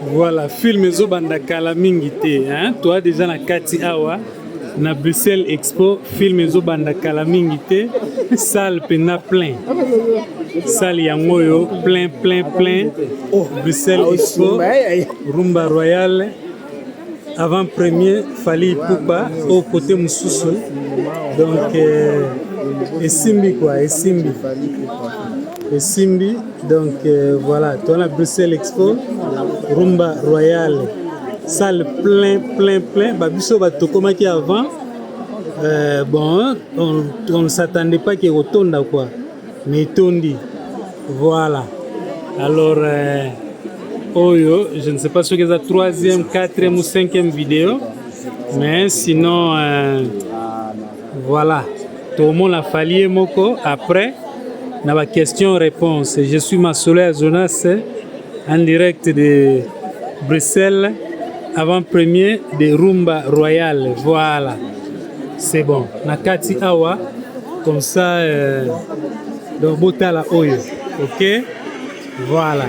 Voilà, film ezobanda kala mingi te, hein? Toi déjà na kati awa na Bruxelles Expo, film ezobanda kala mingi te, salle pena plein. Salle yango yo plein. Bruxelles Expo, Rumba Royale, avant-première Fally Ipupa au côté Moussousou. Donc esimbi quoi, esimbi. Donc voilà, toi la Bruxelles Expo, Rumba Royale, salle plein. Babiso batokomaki avant. Bon, on ne s'attendait pas qu'il retourne quoi. Mais tondi. Voilà. Alors, Oyo, je ne sais pas si c'est la 3e, 4e ou 5e vidéo. Mais sinon, voilà. Tout le monde a fallu moko. Après, dans la question-réponse, je suis Massolé Jonas en direct de Bruxelles, avant-première de Rumba Royale. Voilà. C'est bon. Nakati Awa, comme ça, donc Botala Oyo. Ok? Voilà.